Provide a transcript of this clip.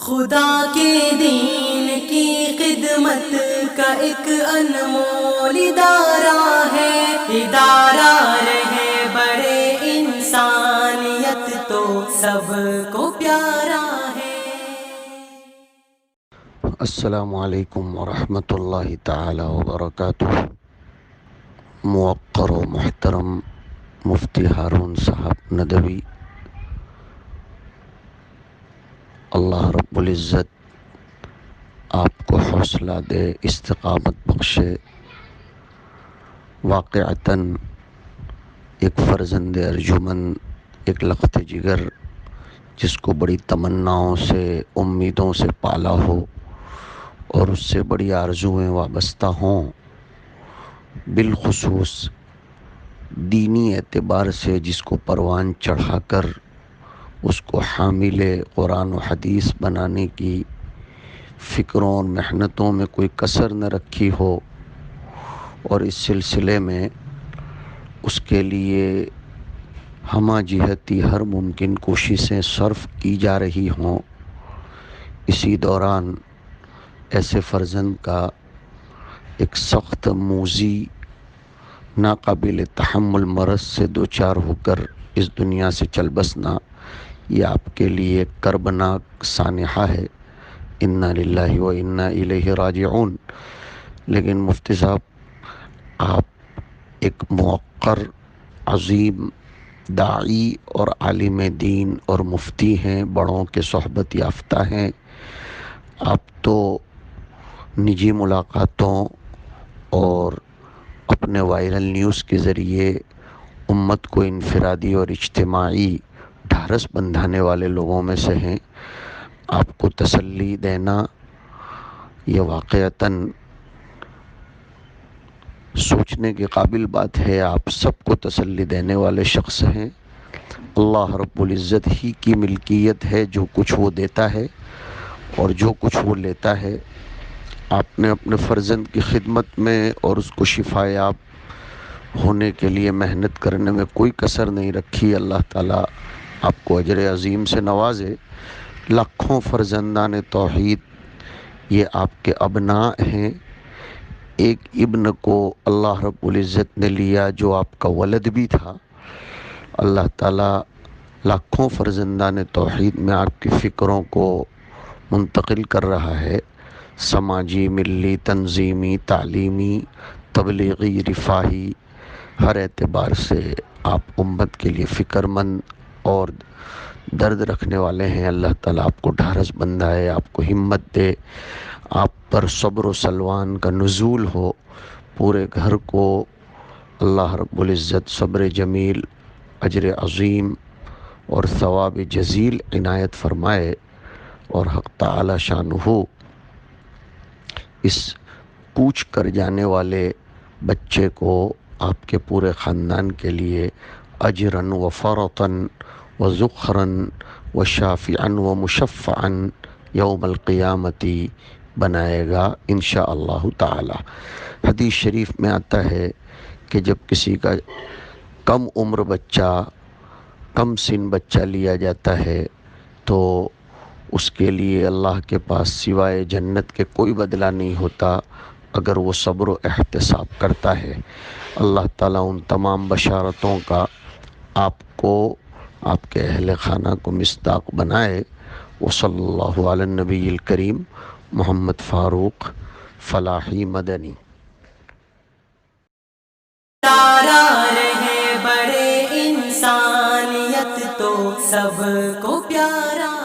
خدا کے دین کی خدمت کا ایک انمول ادارہ ہے، ادارہ رہے بڑے انسانیت تو سب کو پیارا ہے۔ السلام علیکم ورحمۃ اللہ تعالی وبرکاتہ۔ موقر و محترم مفتی ہارون صاحب ندوی، اللہ رب العزت آپ کو حوصلہ دے، استقامت بخشے۔ واقعتاً ایک فرزند ارجمن، ایک لخت جگر جس کو بڑی تمناؤں سے، امیدوں سے پالا ہو اور اس سے بڑی آرزویں وابستہ ہوں، بالخصوص دینی اعتبار سے جس کو پروان چڑھا کر اس کو حامل قرآن و حدیث بنانے کی فکروں اور محنتوں میں کوئی کسر نہ رکھی ہو، اور اس سلسلے میں اس کے لیے ہمہ جہتی ہر ممکن کوششیں صرف کی جا رہی ہوں، اسی دوران ایسے فرزند کا ایک سخت موذی ناقابل تحمل مرض سے دوچار ہو کر اس دنیا سے چل بسنا، یہ آپ کے لیے کربناک سانحہ ہے۔ انا للہ و انا الیہ راجعون۔ لیکن مفتی صاحب، آپ ایک موقر، عظیم داعی اور عالم دین اور مفتی ہیں، بڑوں کے صحبت یافتہ ہیں۔ آپ تو نجی ملاقاتوں اور اپنے وائرل نیوز کے ذریعے امت کو انفرادی اور اجتماعی ڈھارس بندھانے والے لوگوں میں سے ہیں۔ آپ کو تسلی دینا یہ واقعتاً سوچنے کے قابل بات ہے۔ آپ سب کو تسلی دینے والے شخص ہیں۔ اللہ رب العزت ہی کی ملکیت ہے، جو کچھ وہ دیتا ہے اور جو کچھ وہ لیتا ہے۔ آپ نے اپنے فرزند کی خدمت میں اور اس کو شفا یاب ہونے کے لیے محنت کرنے میں کوئی کسر نہیں رکھی۔ اللہ تعالیٰ آپ کو اجر عظیم سے نوازے۔ لاکھوں فرزندان توحید یہ آپ کے ابناء ہیں۔ ایک ابن کو اللہ رب العزت نے لیا جو آپ کا ولد بھی تھا۔ اللہ تعالیٰ لاکھوں فرزندان توحید میں آپ کی فکروں کو منتقل کر رہا ہے۔ سماجی، ملی، تنظیمی، تعلیمی، تبلیغی، رفاہی، ہر اعتبار سے آپ امت کے لیے فکر مند اور درد رکھنے والے ہیں۔ اللہ تعالیٰ آپ کو ڈھارس بندھائے، آپ کو ہمت دے، آپ پر صبر و سلوان کا نزول ہو، پورے گھر کو اللہ رب العزت صبر جمیل، اجر عظیم اور ثواب جزیل عنایت فرمائے، اور حق تعالی شانہ اس کوچ کر جانے والے بچے کو آپ کے پورے خاندان کے لیے اجراً و فرطاً و ذخراً و شافعاً و مشفعاً یوم القیامتی بنائے گا انشاءاللہ تعالی۔ حدیث شریف میں آتا ہے کہ جب کسی کا کم عمر بچہ، کم سن بچہ لیا جاتا ہے تو اس کے لیے اللہ کے پاس سوائے جنت کے کوئی بدلہ نہیں ہوتا اگر وہ صبر و احتساب کرتا ہے۔ اللہ تعالیٰ ان تمام بشارتوں کا آپ کو، آپ کے اہل خانہ کو مصداق بنائے۔ وصلی اللہ علی النبی الکریم محمد فاروق فلاحی مدنی۔ ادارہ رہے بڑے انسانیت تو سب کو پیارا